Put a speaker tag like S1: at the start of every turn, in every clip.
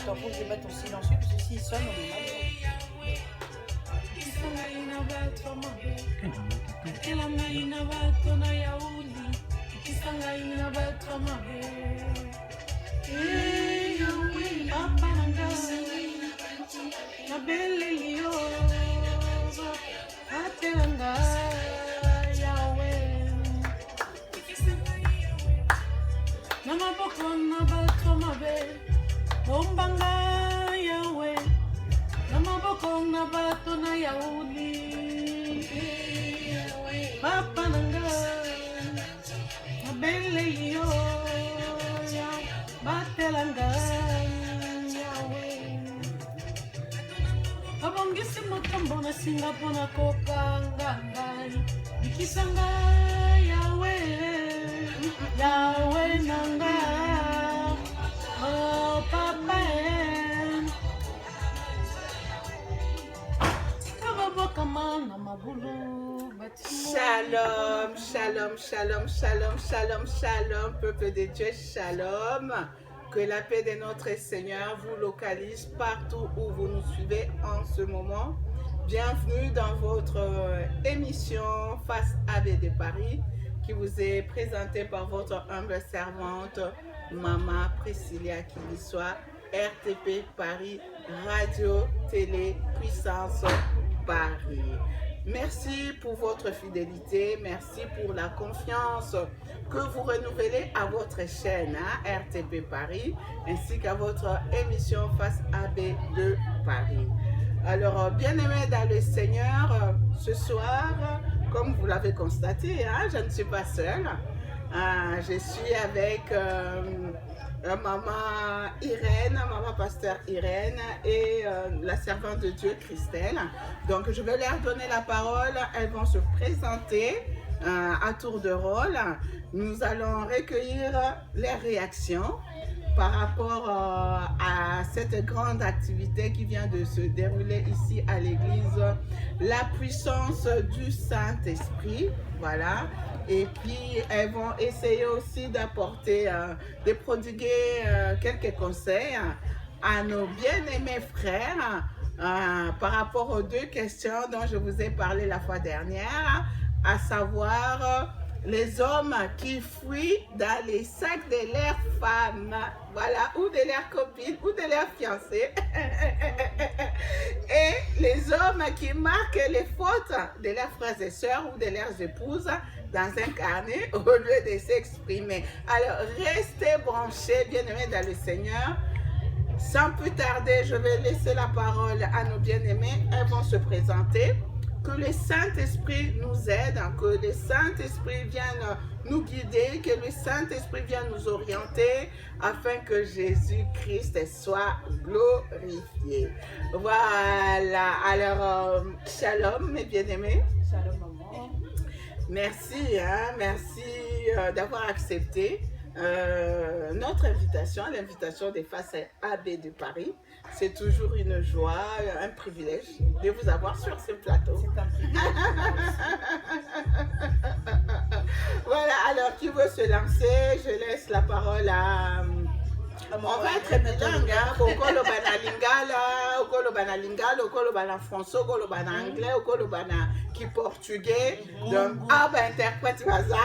S1: Attends, faut que je mette en silencieux parce que s'il sonne, on est mal.
S2: Ombanga yawe namaboko na bato na yauli papa nanga abele yo ya batelanga yawe abongisi motambo na singa pona kokanga ngai bikisanga yawe yawe nanga oh papa
S3: Shalom, shalom, shalom, shalom, shalom, shalom, peuple de Dieu, shalom. Que la paix de notre Seigneur vous localise partout où vous nous suivez en ce moment. Bienvenue dans votre émission Face AB de Paris qui vous est présentée par votre humble servante Maman Priscilla Kilissoa, RTP Paris, Radio, Télé, Puissance Paris. Merci pour votre fidélité, merci pour la confiance que vous renouvelez à votre chaîne RTP Paris ainsi qu'à votre émission Face AB de Paris. Alors, bien-aimés dans le Seigneur, ce soir, comme vous l'avez constaté, je ne suis pas seule. Je suis avec maman Irène, maman pasteur Irène et la servante de Dieu Christelle. Donc je vais leur donner la parole, elles vont se présenter à tour de rôle. Nous allons recueillir les réactions par rapport à cette grande activité qui vient de se dérouler ici à l'église, la puissance du Saint-Esprit, voilà. Et puis, elles vont essayer aussi d'apporter, de prodiguer quelques conseils à nos bien-aimés frères par rapport aux deux questions dont je vous ai parlé la fois dernière, à savoir les hommes qui fuient dans les sacs de leurs femmes, voilà, ou de leurs copines, ou de leurs fiancés, et les hommes qui marquent les fautes de leurs frères et sœurs ou de leurs épouses dans un carnet au lieu de s'exprimer. Alors, restez branchés, bien-aimés dans le Seigneur. Sans plus tarder, je vais laisser la parole à nos bien-aimés. Elles vont se présenter. Que le Saint-Esprit nous aide, que le Saint-Esprit vienne nous guider, que le Saint-Esprit vienne nous orienter afin que Jésus-Christ soit glorifié. Voilà, alors shalom mes bien-aimés.
S1: Shalom maman.
S3: Merci, merci d'avoir accepté notre invitation, l'invitation des Faces AB de Paris. C'est toujours une joie, un privilège de vous avoir sur ce plateau.
S1: C'est un privilège.
S3: Voilà, alors qui veut se lancer? Je laisse la parole à... On va être bilingue, okolo bana lingala, okolo bana lingala, okolo bana français, okolo bana anglais, okolo bana qui portugais. Donc, interprète ça.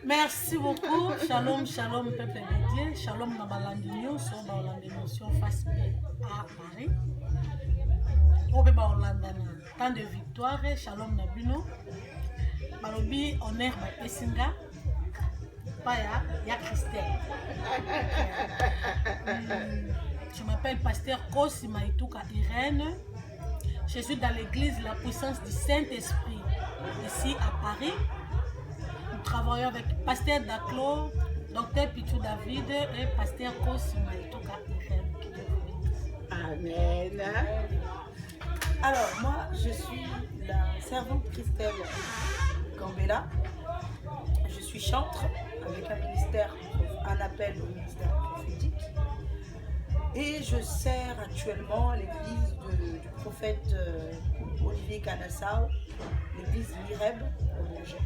S2: Merci beaucoup. Shalom, shalom, peuple de Dieu. Shalom, Nabalandinho, sur l'émission Face à Paris. Obeba Orlando, tant de victoire. Shalom, Nabino. Balobi, honneur, Pessinga. Ya Christelle. Je m'appelle pasteur Kosi Maïtouka Irène. Je suis dans l'église La Puissance du Saint-Esprit, ici à Paris. Nous travaillons avec pasteur Daclo, docteur Pichou David et pasteur Kosi Maïtouka Irène.
S3: Amen.
S1: Alors, moi, je suis la servante Christelle Gambella. Je suis chantre avec un ministère un appel au ministère prophétique. Et je sers actuellement à l'église du prophète Olivier Canassao, l'église Mireb au Niger.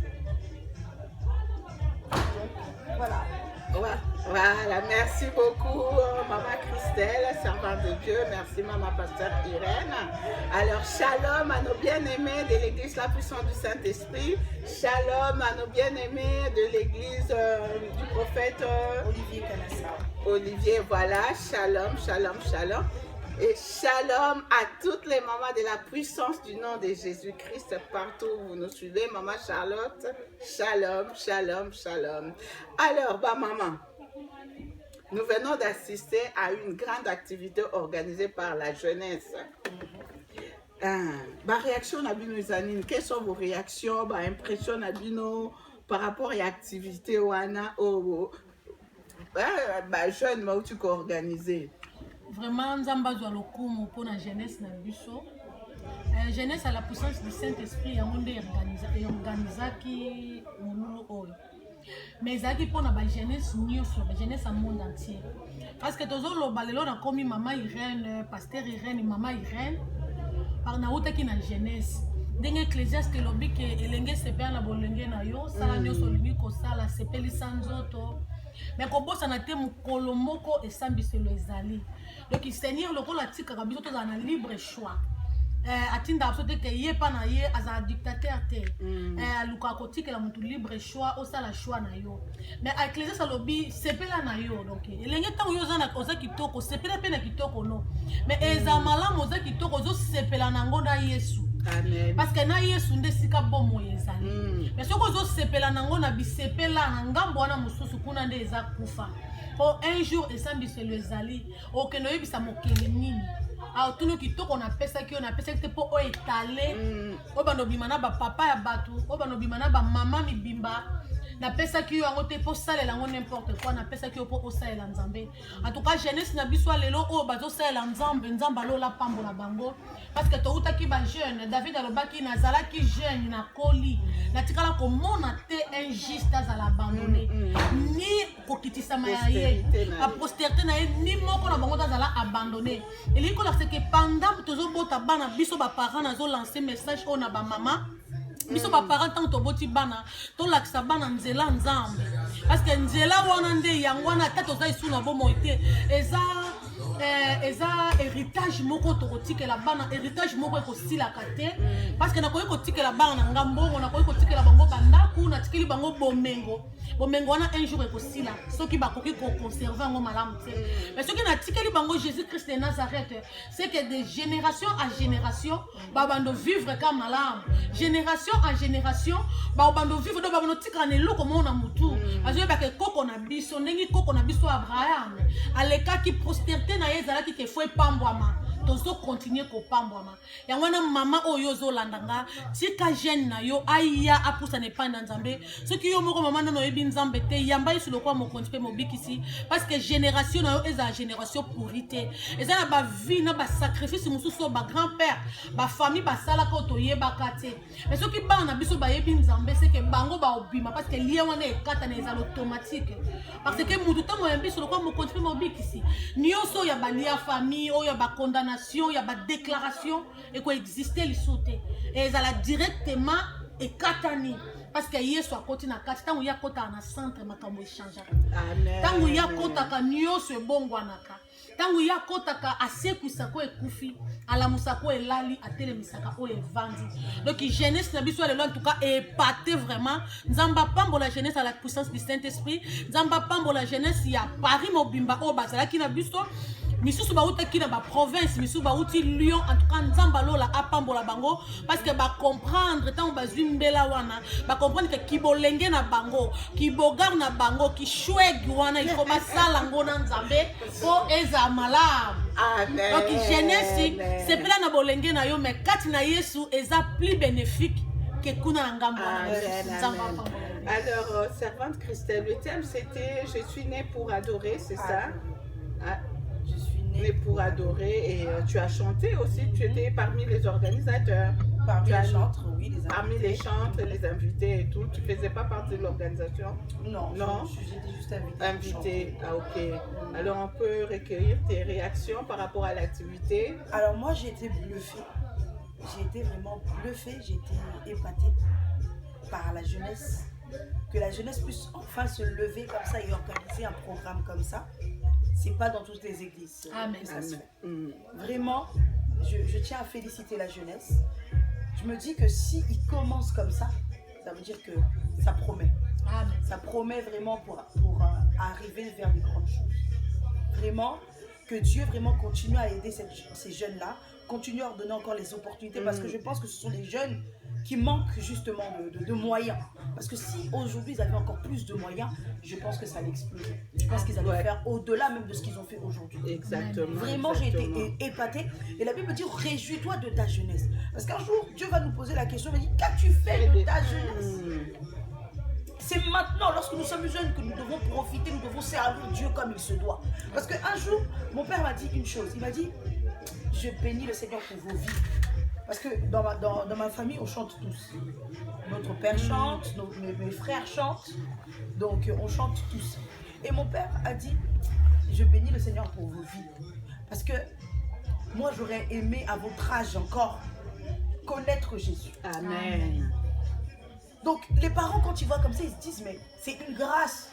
S1: Donc, voilà.
S3: Voilà, merci beaucoup Maman Christelle, servante de Dieu, merci Maman Pasteur Irène. Alors shalom à nos bien-aimés de l'église La Puissance du Saint-Esprit, shalom à nos bien-aimés de l'église du prophète
S1: Olivier Canassao.
S3: Olivier, voilà, shalom, shalom, shalom. Et shalom à toutes les mamans de la puissance du nom de Jésus-Christ partout où vous nous suivez. Maman Charlotte, shalom, shalom, shalom. Alors, maman, nous venons d'assister à une grande activité organisée par la jeunesse. Ma réaction, Nabino Zanine, quelles sont vos réactions, ma impression, Nabino, par rapport à l'activité Wana, jeune, où tu peux organiser?
S2: Vraiment, nzamba zwa lokumu pour la jeunesse na biso. Jeunesse à la puissance du Saint-Esprit ya monde organisaki monulu oyo. Mais ezaki pour na ba jeunesse nyonso, ba jeunesse à monde entier. Parce que tozo loba lelo na komi mama Irène, pasteur Irène, mama Irène par na utaki na jeunesse. Ndenge Ecclésiaste lobi ke elenge sepela na bolenge na yo, sala nyonso lingi ko sala sepeli sanzoto. Mais ko bossa na te mukolo moko esambiselo ezali. Donc il Seigneur lokola tikaka biso to na libre choix. Atinda absolument que ye pa na ye aza dictateur te. Luka kotikela mutu libre choix osala choix na yo. Mais Ecclésiaste lobi sepela na yo donc elenge tango yo zana oza kitoko sepela pe na kitoko no. Mais eza malamu oza kitoko zo sepela na ngonda Yesu.
S3: Amen.
S2: Parce que na Yesu nde sika bomo ezali. Mais soko zo sepela na ngona bisepela na ngambo wana mususu kuna nde eza kufa. Pour un jour esambiselo ezali okeno yebisa mokele nini. Ah, tout le qui tourne on a pesa qui on a pesa qui pour étaler. Obano bimana ba papa ya batu, obano bimana ba maman mi bimba. Na pesa qui on te pour saler la n'importe quoi, na pesa qui pour saler la nzambe. En tout cas jeunesse na biso lelo o bazo saler la nzambe, nzamba lo la pambo la bango. Parce que to utaki ba jeune, David alobaki na zala ki jeune na koli. Na tikala ko mona te injuste à l'abandonner. Ni kokitisa maye. A postérité na ni moko na bango zala abandonner. Et li ko la c'est que pendant tozo bota bana biso ba parents nazo lancer message on na ba maman. Biso ba parents tant to boti bana to lakisa bana nzela nzambe. Parce que nzela wana nde yangwana tato za isu na bomo ite eza héritage moko tokotika la bana héritage moko ko sila kate parce que na koyi kotika la bana ngambo na koyi kotika la bango bandaku na tikili bango bomengo wana un jour ko sila soki ba koki ko conserver ngo malamu te mais soki na tikeli bango Jésus-Christ de Nazareth c'est que de génération à génération ba bando vivre comme malamu génération à génération ba bando vivre do ba bando tika na eloko mona mutu azo ba ke koko na biso ndenge koko na biso Abraham aleka ki prospérité na ezalaki ke foi pambwama tozo continuer ko pambwama yango na mama oyo zo landanga tika jeune na yo aya apusa ne panda nzambe soki yo moko mama no yebi nzambe te yamba isu lokwa mo kontipe mo bikisi parce que génération na yo eza génération pourrité eza na ba vie na ba sacrifice mususu ba grand-père ba famille ba sala ko to yeba kate mais soki ba na biso ba yebi nzambe c'est que bango ba obima parce que lié wana ekata na eza automatique parce que mutu tango yamba isu lokwa mo kontipe mo bikisi nyoso ya ba lia famille o ya ba condamnation il y a des déclarations et quoi exister les sauter et ça la directement et katani parce que hier soit côté na kati tant où ya kota na centre makambo échange
S3: Amen.
S2: Tant où ya kota ka nyoso bongwanaka tant où ya kota ka aseku sako ekufi ala musako elali atele misaka o evandi donc jeunesse na biso en tout cas épaté vraiment nzamba pambo la jeunesse à la puissance du Saint-Esprit nzamba pambo la jeunesse ya Paris mobimba o bazala ki na biso misusu ba utaki na ba province misusu ba uti Lyon en tout cas nzamba lola apambola bango parce que ba comprendre tant ba zumbela wana ba comprendre que kibolenge na bango kibogar na bango ki shweg wana il faut ba sala ngona nzambe po eza malamu.
S3: Amen.
S2: Donc jeunesse c'est plein na bolenge na yo mais kati na Yesu eza plus bénéfique que kuna na ngambo nzamba.
S3: Alors servante Christelle, le thème c'était je suis née pour adorer, c'est ça? Je suis née pour adorer et tu as chanté aussi, tu étais parmi les organisateurs.
S1: Parmi les chantres, oui, les
S3: Parmi
S1: invités.
S3: les chantres, les invités et tout, tu faisais pas partie de l'organisation?
S1: Non,
S3: Non.
S1: j'étais juste invitée.
S3: Invité, ah ok. Alors on peut recueillir tes réactions par rapport à l'activité.
S1: Alors moi, j'ai été bluffée. J'ai été vraiment bluffée, j'ai été épatée par la jeunesse. Que la jeunesse puisse enfin se lever comme ça et organiser un programme comme ça. C'est pas dans toutes les églises
S2: Amen.
S1: que ça se fait.
S3: Mm.
S1: Vraiment, je tiens à féliciter la jeunesse. Je me dis que si ils commencent comme ça veut dire que ça promet.
S2: Amen.
S1: Ça promet vraiment pour arriver vers les grandes choses. Vraiment, que Dieu vraiment continue à aider ces jeunes-là, continue à leur donner encore les opportunités, parce que je pense que ce sont des jeunes qui manquent justement de moyens. Parce que si aujourd'hui ils avaient encore plus de moyens, je pense que ça allait exploser. Je pense qu'ils allaient faire au-delà même de ce qu'ils ont fait aujourd'hui.
S3: Exactement.
S1: Vraiment, j'ai été épatée. Et la Bible dit, réjouis-toi de ta jeunesse. Parce qu'un jour, Dieu va nous poser la question, il va dire, qu'as-tu fait de ta jeunesse? C'est maintenant, lorsque nous sommes jeunes, que nous devons profiter, nous devons servir Dieu comme il se doit. Parce qu'un jour, mon père m'a dit une chose. Il m'a dit, je bénis le Seigneur pour vos vies. Parce que dans ma famille, on chante tous. Notre père chante, mes frères chantent. Donc, on chante tous. Et mon père a dit, je bénis le Seigneur pour vos vies. Parce que moi, j'aurais aimé à votre âge encore connaître Jésus.
S3: Amen.
S1: Donc, les parents, quand ils voient comme ça, ils se disent, mais c'est une grâce.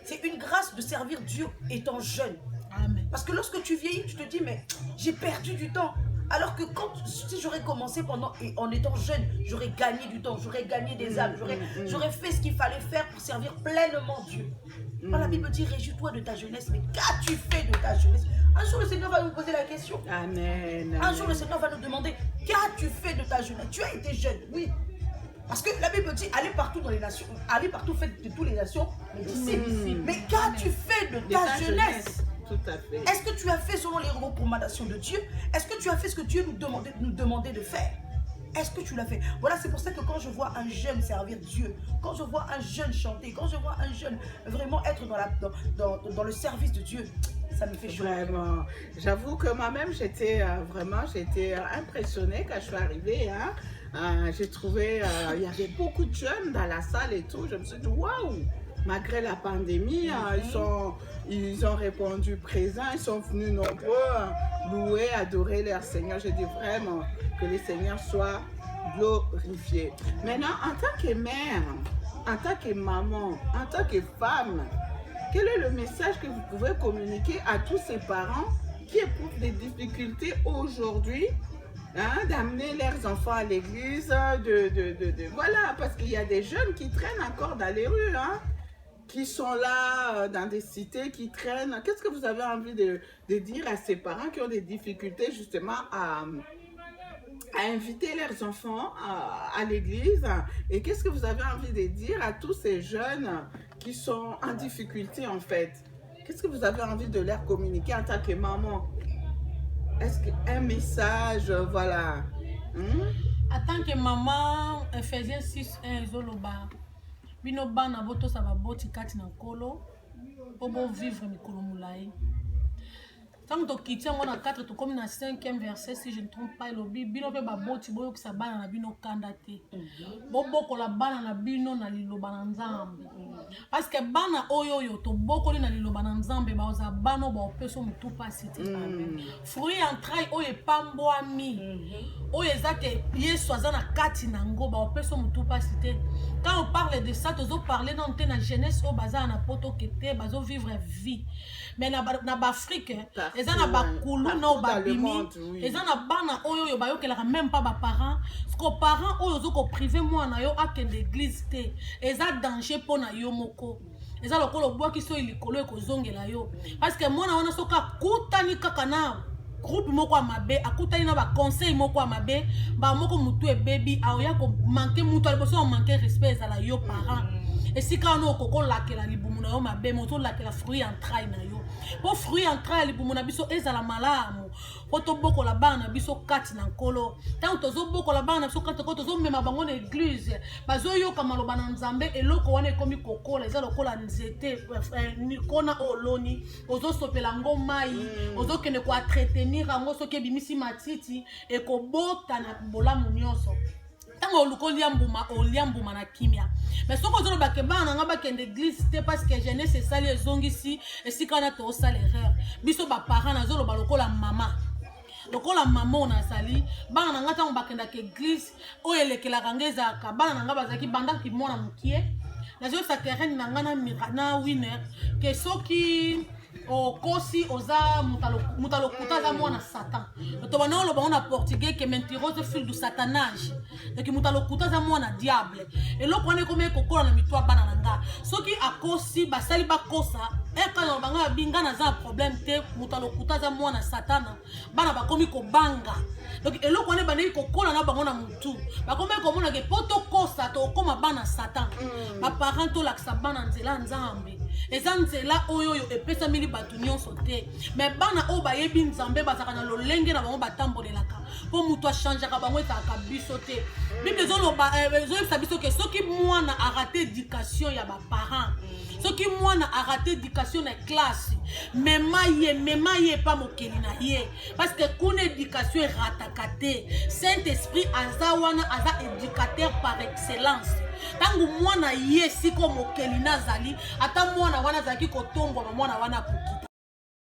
S1: C'est une grâce de servir Dieu étant jeune.
S2: Amen.
S1: Parce que lorsque tu vieillis, tu te dis, mais j'ai perdu du temps. Alors que si j'aurais commencé en étant jeune, j'aurais gagné du temps, j'aurais gagné des âmes, j'aurais fait ce qu'il fallait faire pour servir pleinement Dieu. Quand la Bible dit, réjouis-toi de ta jeunesse, mais qu'as-tu fait de ta jeunesse? Un jour, le Seigneur va nous poser la question.
S3: Amen.
S1: Un jour, le Seigneur va nous demander, qu'as-tu fait de ta jeunesse? Tu as été jeune, oui. Parce que la Bible dit, allez partout dans les nations, allez partout, faites de toutes les nations, mais disciples. Mais qu'as-tu fait de ta jeunesse?
S3: Tout à fait.
S1: Est-ce que tu as fait selon les recommandations de Dieu? Est-ce que tu as fait ce que Dieu nous demandait de faire? Est-ce que tu l'as fait? Voilà, c'est pour ça que quand je vois un jeune servir Dieu, quand je vois un jeune chanter, quand je vois un jeune vraiment être dans le service de Dieu, ça me fait chaud.
S3: Vraiment. J'avoue que moi-même, j'étais impressionnée quand je suis arrivée. J'ai trouvé, il y avait beaucoup de jeunes dans la salle et tout. Je me suis dit, waouh! Malgré la pandémie, ils ont répondu présents, ils sont venus nombreux louer, adorer leur Seigneur. Je dis vraiment que le Seigneur soit glorifié. Maintenant, en tant que mère, en tant que maman, en tant que femme, quel est le message que vous pouvez communiquer à tous ces parents qui éprouvent des difficultés aujourd'hui d'amener leurs enfants à l'église, voilà, parce qu'il y a des jeunes qui traînent encore dans les rues, qui sont là dans des cités, qui traînent. Qu'est-ce que vous avez envie de dire à ces parents qui ont des difficultés justement à inviter leurs enfants à l'église? Et qu'est-ce que vous avez envie de dire à tous ces jeunes qui sont en difficulté en fait? Qu'est-ce que vous avez envie de leur communiquer en tant que maman? Est-ce qu'un message, voilà.
S2: En tant que maman, Ephésiens 6:1 ezoloba. Bino bana boto sa baboti kati na nkolo po bo vivre mikolo mulai. Tant que tu quittes on a 4 to comme na 5e verset si je ne trompe pas lobi bino pe baboti boyo ki sa bana na bino kandate. Bobo ko la bana na bino na liloba na nzambe. Parce que bana oyo to boko na liloba na nzambe ba oza bano ba opeso mutu pasite. Fruit entraille oyo pambwami. Oyo ezake Yesu aza na kati na ngo ba opeso mutu pasite. Quand on parle de ça, on parle dans la jeunesse au bazar na poto kete bazo vivre vie. Mais na Afrique, ils ont na bakulu na babimi, ils ont na bana oyo ba yo kelaka même pas ba parents. Parce que parents oyo zo ko privé moi na yo akende l'église te. Ils ont danger pour na yo moko. Ils ont lokolo bois qui so ilikolo ko zongela yo. Parce que moi na wana soka kutani kaka na groupe moko amabe akutani na ba conseil moko amabe ba moko mutu e baby aoya ko manquer mutu aliposo manquer respect à la yo parents esika wana okokolakela libumu na yo mabe mozolakela fruit entraille na yo po fruit entraille ya libumu na biso ezala malamu po tobokola bana na biso kati na nkolo ntango tozobokola bana na biso kati na nkolo tozomema bango na eglize bazoyoka maloba na nzambe eloko wana ekomi kokola eza lokola nzete kona oloni ozosopela yango mai ozokende koatretenir yango soki ebimisi matiti ekobota na bolamu nyonso tango oluko olia mbuma na kimia mais soko ozoloba ke bana nga bakende église te parce que jeunesse esali ezongisi esika na toosala erreur biso baparent nazoloba lokola mama onazali bana na nga ntango bakendaka église oyo elekelaka nga ezalaka bana na nga bazalaki bandaki mwana mokie nazoyosaka erene na nga na winner ke soki okosi oza mutalokuta za mwana satan to bana oloba on a portugais que mentirose fil du satanage donc mutalokuta za mwana diable eloko wana ekomi kokola na mitwa bana na nga soki akosi basali bakosa ekana banga binga na za problème te mutalokuta za mwana satana bana bakomi kobanga donc eloko wana bana kokola na bango na mutu bakomi komona ke poto kosa to koma bana satan ba parents to laksa bana nzela nzambe eza nzela oyo epesa mili batu nyonso te mais bana oyo bayebi nzambe bazaka na lolenge na bango batambolelaka po mutu achangeaka bango ezalaka biso te bible ezoyebisa biso ke soki mwana arate éducation ya baparent soki mwana arate éducation na classe mema ye pa mokeli na ye parce que kuna éducation erataka te saint esprit aza wana aza éducateur par excellence tangu mwana ye siko mokeli nazali ata mwana wana azalaki kotombwa mwana wana koki